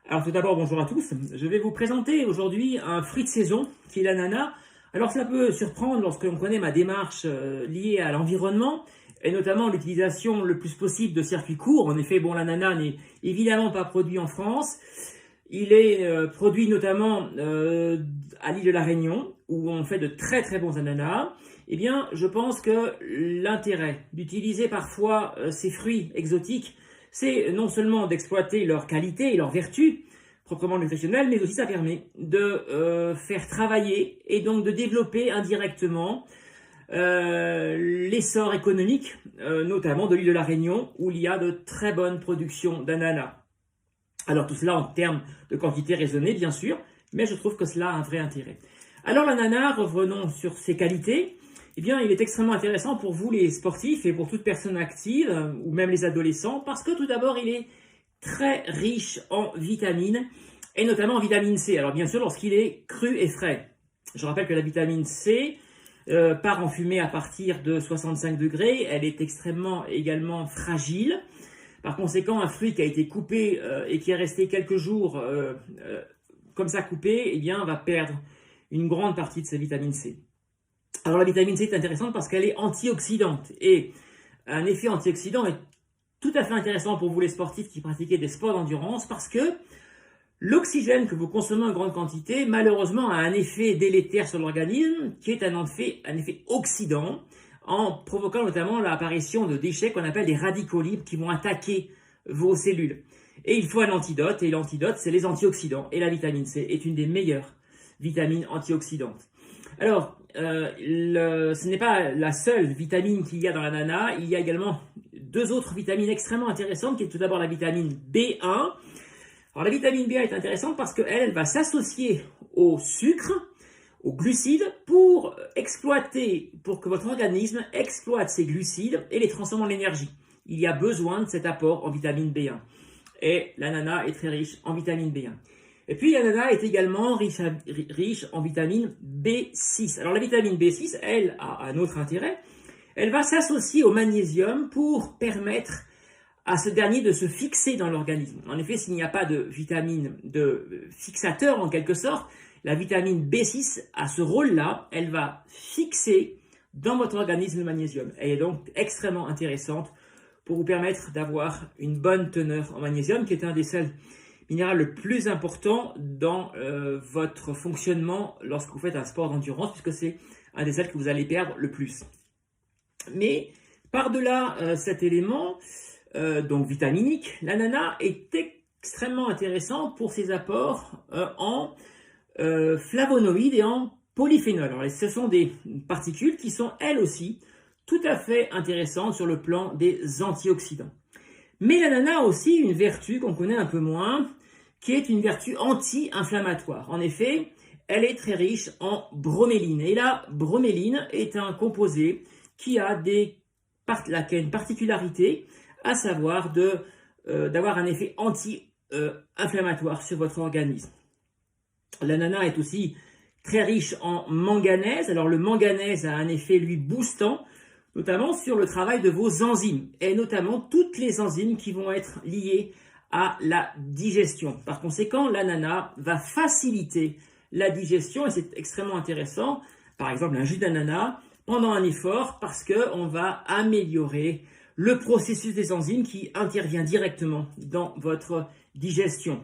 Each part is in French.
Alors tout d'abord, bonjour à tous. Je vais vous présenter aujourd'hui un fruit de saison qui est l'ananas. Alors cela peut surprendre lorsque l'on connaît ma démarche liée à l'environnement et notamment l'utilisation le plus possible de circuits courts. En effet, bon, l'ananas n'est évidemment pas produit en France. Il est produit notamment à l'île de la Réunion où on fait de très très bons ananas. Eh bien, je pense que l'intérêt d'utiliser parfois ces fruits exotiques, c'est non seulement d'exploiter leur qualité et leur vertu proprement nutritionnelle, mais aussi ça permet de faire travailler et donc de développer indirectement l'essor économique, notamment de l'île de la Réunion, où il y a de très bonnes productions d'ananas. Alors tout cela en termes de quantité raisonnée, bien sûr, mais je trouve que cela a un vrai intérêt. Alors l'ananas, revenons sur ses qualités. Eh bien, il est extrêmement intéressant pour vous les sportifs et pour toute personne active, ou même les adolescents, parce que tout d'abord, il est très riche en vitamines, et notamment en vitamine C. Alors bien sûr, lorsqu'il est cru et frais. Je rappelle que la vitamine C part en fumée à partir de 65 degrés, elle est extrêmement également fragile. Par conséquent, un fruit qui a été coupé et qui est resté quelques jours comme ça coupé, eh bien, va perdre une grande partie de sa vitamine C. Alors la vitamine C est intéressante parce qu'elle est antioxydante et un effet antioxydant est tout à fait intéressant pour vous les sportifs qui pratiquez des sports d'endurance parce que l'oxygène que vous consommez en grande quantité malheureusement a un effet délétère sur l'organisme qui est un effet oxydant en provoquant notamment l'apparition de déchets qu'on appelle des radicaux libres qui vont attaquer vos cellules. Et il faut un antidote et l'antidote c'est les antioxydants et la vitamine C est une des meilleures vitamines antioxydantes. Alors, ce n'est pas la seule vitamine qu'il y a dans l'ananas, il y a également deux autres vitamines extrêmement intéressantes, qui est tout d'abord la vitamine B1. Alors la vitamine B1 est intéressante parce qu'elle va s'associer au sucre, aux glucides, pour que votre organisme exploite ces glucides et les transforme en énergie. Il y a besoin de cet apport en vitamine B1. Et l'ananas est très riche en vitamine B1. Et puis l'ananas est également riche en vitamine B6. Alors la vitamine B6, elle a un autre intérêt. Elle va s'associer au magnésium pour permettre à ce dernier de se fixer dans l'organisme. En effet, s'il n'y a pas de vitamine de fixateur en quelque sorte, la vitamine B6 a ce rôle-là. Elle va fixer dans votre organisme le magnésium. Elle est donc extrêmement intéressante pour vous permettre d'avoir une bonne teneur en magnésium, qui est un des sels minéral le plus important dans votre fonctionnement lorsque vous faites un sport d'endurance, puisque c'est un des sels que vous allez perdre le plus. Mais par-delà cet élément, donc vitaminique, l'ananas est extrêmement intéressant pour ses apports en flavonoïdes et en polyphénols. Alors, ce sont des particules qui sont elles aussi tout à fait intéressantes sur le plan des antioxydants. Mais l'ananas a aussi une vertu qu'on connaît un peu moins, qui est une vertu anti-inflammatoire. En effet, elle est très riche en broméline. Et la broméline est un composé qui a une particularité, à savoir d'avoir un effet anti-inflammatoire sur votre organisme. L'ananas est aussi très riche en manganèse. Alors le manganèse a un effet, lui, boostant, notamment sur le travail de vos enzymes, et notamment toutes les enzymes qui vont être liées à la digestion. Par conséquent, l'ananas va faciliter la digestion, et c'est extrêmement intéressant, par exemple un jus d'ananas, pendant un effort, parce qu'on va améliorer le processus des enzymes qui intervient directement dans votre digestion.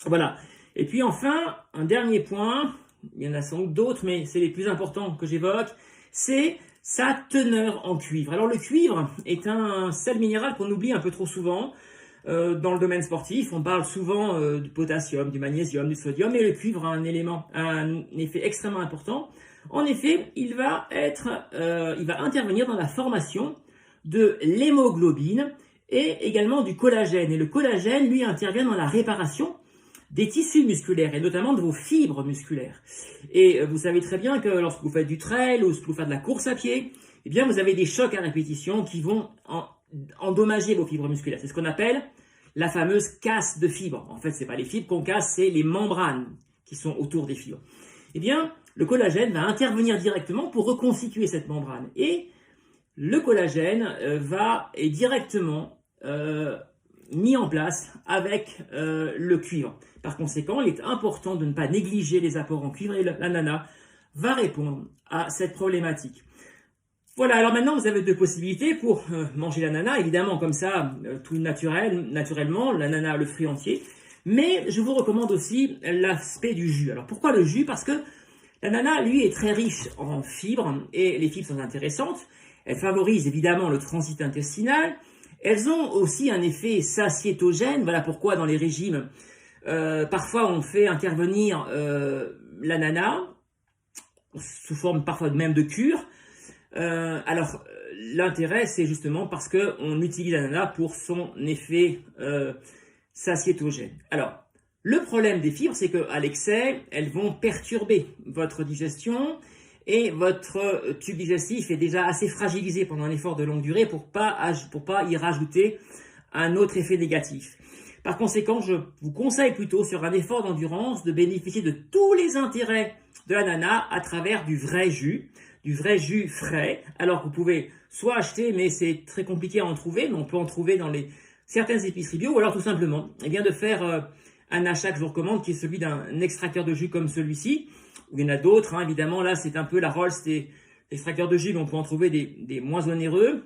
Voilà. Et puis enfin, un dernier point, il y en a sans doute d'autres, mais c'est les plus importants que j'évoque, c'est sa teneur en cuivre. Alors le cuivre est un sel minéral qu'on oublie un peu trop souvent dans le domaine sportif. On parle souvent du potassium, du magnésium, du sodium, mais le cuivre a un effet extrêmement important. En effet, il va intervenir dans la formation de l'hémoglobine et également du collagène. Et le collagène, lui, intervient dans la réparation des tissus musculaires et notamment de vos fibres musculaires. Et vous savez très bien que lorsque vous faites du trail ou lorsque vous faites de la course à pied, eh bien vous avez des chocs à répétition qui vont endommager vos fibres musculaires. C'est ce qu'on appelle la fameuse casse de fibres. En fait, ce n'est pas les fibres qu'on casse, c'est les membranes qui sont autour des fibres. Eh bien, le collagène va intervenir directement pour reconstituer cette membrane. Et le collagène est directement mis en place avec le cuivre. Par conséquent, il est important de ne pas négliger les apports en cuivre et l'ananas va répondre à cette problématique. Voilà, alors maintenant vous avez deux possibilités pour manger l'ananas, évidemment comme ça, tout naturellement, l'ananas, le fruit entier, mais je vous recommande aussi l'aspect du jus. Alors pourquoi le jus? Parce que l'ananas, lui, est très riche en fibres, et les fibres sont intéressantes, elles favorisent évidemment le transit intestinal, elles ont aussi un effet satiétogène, voilà pourquoi dans les régimes, parfois on fait intervenir l'ananas, sous forme parfois même de cure. Alors, l'intérêt, c'est justement parce qu'on utilise l'ananas pour son effet satiétogène. Alors, le problème des fibres, c'est qu'à l'excès, elles vont perturber votre digestion et votre tube digestif est déjà assez fragilisé pendant un effort de longue durée pour pas y rajouter un autre effet négatif. Par conséquent, je vous conseille plutôt sur un effort d'endurance de bénéficier de tous les intérêts de l'ananas à travers du vrai jus frais. Alors vous pouvez soit acheter, mais c'est très compliqué à en trouver, mais on peut en trouver dans certaines épiceries bio, ou alors tout simplement de faire un achat que je vous recommande, qui est celui d'un extracteur de jus comme celui-ci, ou il y en a d'autres, évidemment, là c'est un peu la Rolls des extracteurs de jus, mais on peut en trouver des moins onéreux,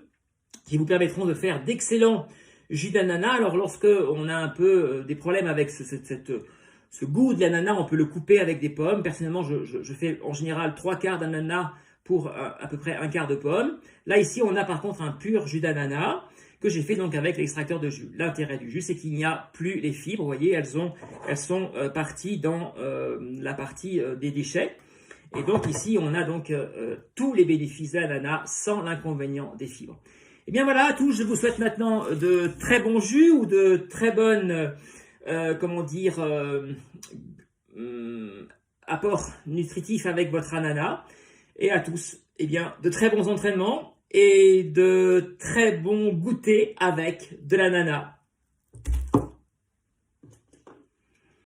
qui vous permettront de faire d'excellents jus d'ananas. Alors lorsque on a un peu des problèmes avec ce goût de l'ananas, on peut le couper avec des pommes. Personnellement, je fais en général 3/4 d'ananas pour à peu près 1/4 de pomme. Là, ici, on a par contre un pur jus d'ananas que j'ai fait donc avec l'extracteur de jus. L'intérêt du jus, c'est qu'il n'y a plus les fibres. Vous voyez, elles sont parties dans la partie des déchets. Et donc ici, on a donc tous les bénéfices de l'ananas sans l'inconvénient des fibres. Et bien voilà, à tous, je vous souhaite maintenant de très bons jus ou de très bonnes, apports nutritifs avec votre ananas. Et à tous, de très bons entraînements et de très bons goûters avec de l'ananas.